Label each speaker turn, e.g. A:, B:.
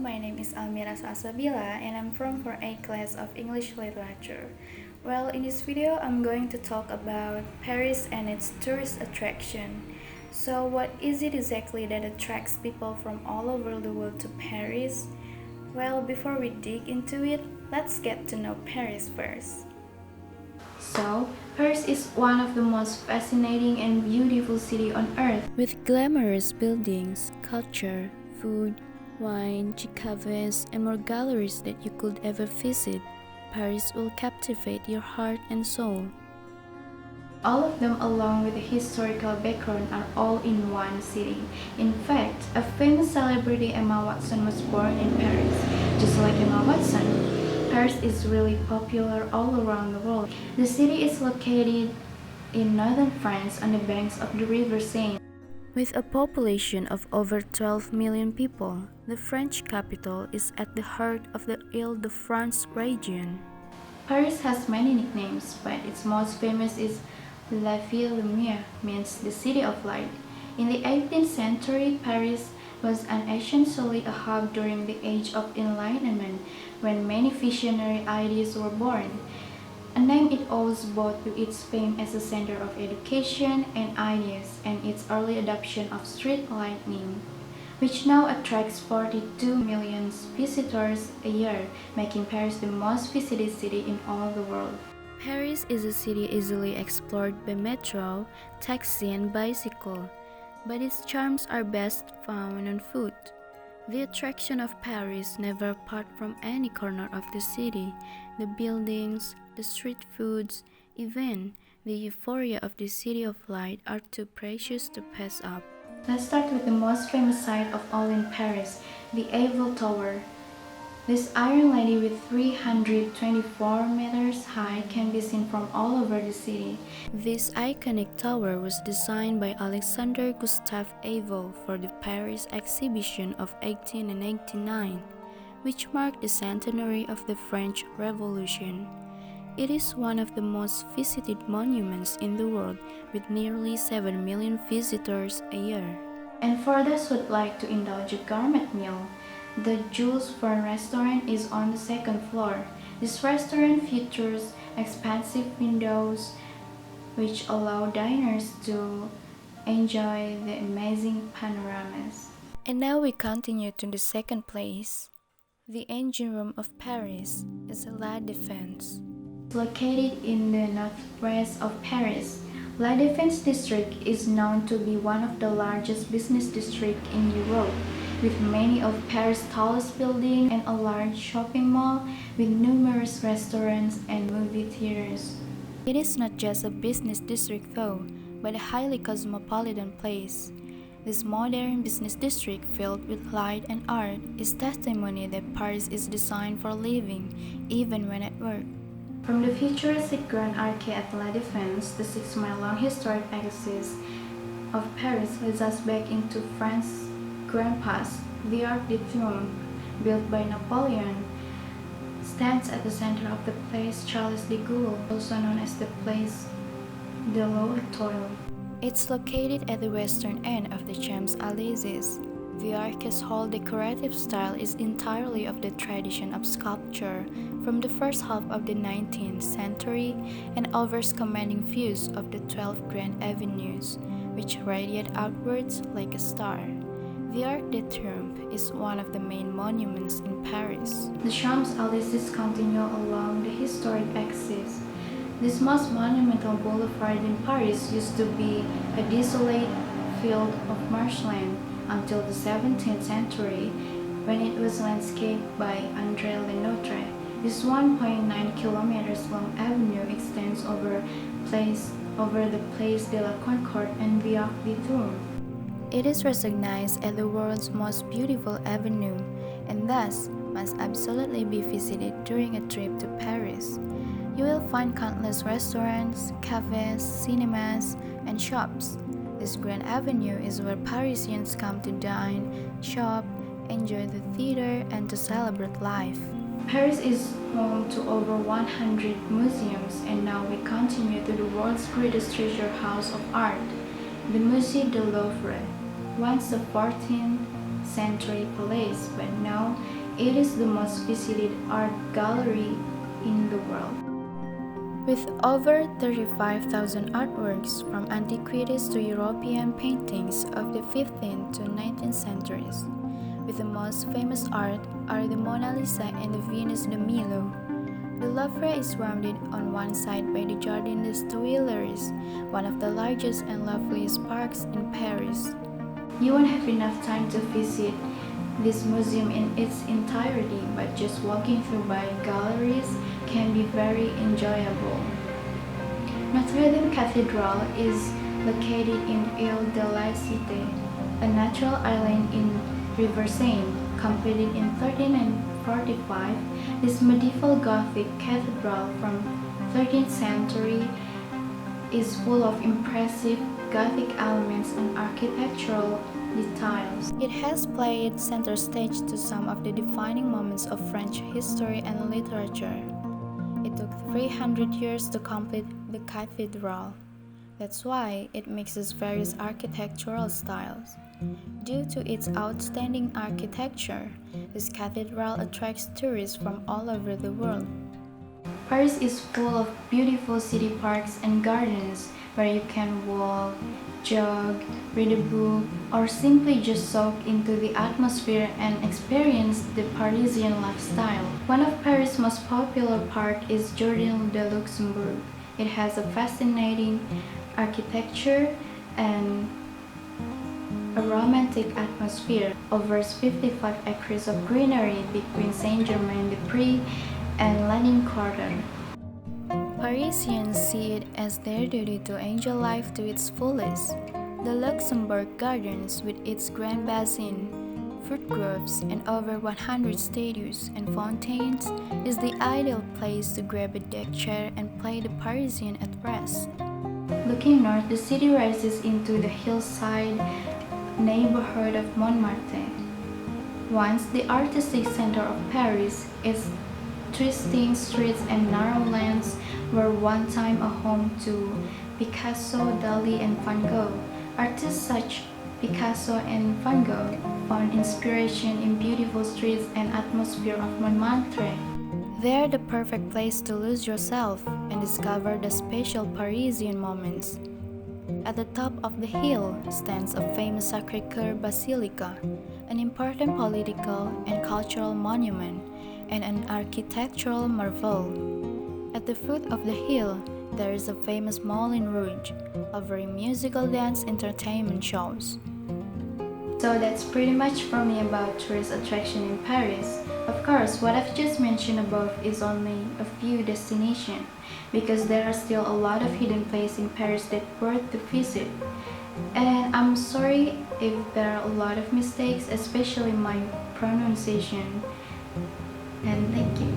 A: my name is Almira Salsabila and I'm from 4A class of English Literature. Well, in this video, I'm going to talk about Paris and its tourist attraction. So, what is it exactly that attracts people from all over the world to Paris? Well, before we dig into it, let's get to know Paris first. So, Paris is one of the most fascinating and beautiful cities on earth.
B: With glamorous buildings, culture, food, wine, cafes, and more galleries that you could ever visit, Paris will captivate your heart and soul.
A: All of them, along with the historical background, are all in one city. In fact, a famous celebrity, Emma Watson, was born in Paris. Just like Emma Watson, Paris is really popular all around the world. The city is located in northern France on the banks of the River Seine.
B: With a population of over 12 million people, the French capital is at the heart of the Ile-de-France region.
A: Paris has many nicknames, but its most famous is La Ville Lumière, means the city of light. In the 18th century, Paris was essentially a hub during the Age of Enlightenment, when many visionary ideas were born. A name it owes both to its fame as a center of education and ideas and its early adoption of street lighting, which now attracts 42 million visitors a year, making Paris the most visited city in all the world.
B: Paris is a city easily explored by metro, taxi, and bicycle, but its charms are best found on foot. The attraction of Paris never part from any corner of the city. The buildings, the street foods, even the euphoria of the City of Light are too precious to pass up.
A: Let's start with the most famous sight of all in Paris, the Eiffel Tower. This Iron Lady with 324 meters high can be seen from all over the city.
B: This iconic tower was designed by Alexander Gustave Eiffel for the Paris exhibition of 1889, which marked the centenary of the French Revolution. It is one of the most visited monuments in the world, with nearly 7 million visitors a year.
A: And for those who'd like to indulge a gourmet meal, the Jules Verne restaurant is on the second floor. This restaurant features expansive windows which allow diners to enjoy the amazing panoramas.
B: And now we continue to the second place. The engine room of Paris is La Défense.
A: Located in the northwest of Paris, La Défense district is known to be one of the largest business districts in Europe, with many of Paris' tallest buildings and a large shopping mall with numerous restaurants and movie theaters.
B: It is not just a business district though, but a highly cosmopolitan place. This modern business district filled with light and art is testimony that Paris is designed for living, even when at work.
A: From the futuristic Grand Arcade at La Défense, the 6-mile-long historic axis of Paris leads us back into France's Grand Past. The Arc de Triomphe, built by Napoleon, stands at the center of the Place Charles de Gaulle, also known as the Place de l'Étoile.
B: It's located at the western end of the Champs-Élysées. The Arc's whole decorative style is entirely of the tradition of sculpture from the first half of the 19th century and offers commanding views of the 12 grand avenues, which radiate outwards like a star. The Arc de Triomphe is one of the main monuments in Paris.
A: The Champs-Élysées continue along the historic axis. This most monumental boulevard in Paris used to be a desolate field of marshland until the 17th century, when it was landscaped by André Lenotre. This 1.9 kilometers long avenue extends over the Place de la Concorde and the Arc de Triomphe.
B: It is recognized as the world's most beautiful avenue, and thus must absolutely be visited during a trip to Paris. You will find countless restaurants, cafes, cinemas, and shops. This grand avenue is where Parisians come to dine, shop, enjoy the theater, and to celebrate life.
A: Paris is home to over 100 museums, and now we continue to the world's greatest treasure house of art, the Musée du Louvre. Once a 14th century palace, but now it is the most visited art gallery in the world.
B: With over 35,000 artworks from antiquities to European paintings of the 15th to 19th centuries, with the most famous art are the Mona Lisa and the Venus de Milo. The Louvre is surrounded on one side by the Jardin des Tuileries, one of the largest and loveliest parks in Paris.
A: You won't have enough time to visit this museum in its entirety, but just walking through by galleries can be very enjoyable. Notre Dame Cathedral is located in Ile de la Cité, a natural island in River Seine, completed in 1345. This medieval Gothic cathedral from 13th century is full of impressive Gothic elements and architectural details.
B: It has played center stage to some of the defining moments of French history and literature. It took 300 years to complete the cathedral. That's why it mixes various architectural styles. Due to its outstanding architecture, this cathedral attracts tourists from all over the world.
A: Paris is full of beautiful city parks and gardens where you can walk, jog, read a book, or simply just soak into the atmosphere and experience the Parisian lifestyle. One of Paris' most popular parks is Jardin de Luxembourg. It has a fascinating architecture and a romantic atmosphere, offers 55 acres of greenery between Saint-Germain-des-Prés and Lenin Quarter.
B: Parisians see it as their duty to enjoy life to its fullest. The Luxembourg Gardens, with its grand basin, fruit groves, and over 100 statues and fountains, is the ideal place to grab a deck chair and play the Parisian at rest.
A: Looking north, the city rises into the hillside neighborhood of Montmartre. Once the artistic center of Paris, its twisting streets and narrow lanes were one time a home to Picasso, Dali, and Van Gogh. Artists such Picasso and Van Gogh found inspiration in beautiful streets and atmosphere of Montmartre.
B: They're the perfect place to lose yourself and discover the special Parisian moments. At the top of the hill stands a famous Sacré-Cœur Basilica, an important political and cultural monument and an architectural marvel. At the foot of the hill, there is a famous Moulin Rouge, offering musical dance entertainment shows.
A: So that's pretty much for me about tourist attraction in Paris. Of course, what I've just mentioned above is only a few destinations, because there are still a lot of hidden places in Paris that worth to visit. And I'm sorry if there are a lot of mistakes, especially my pronunciation. And thank you.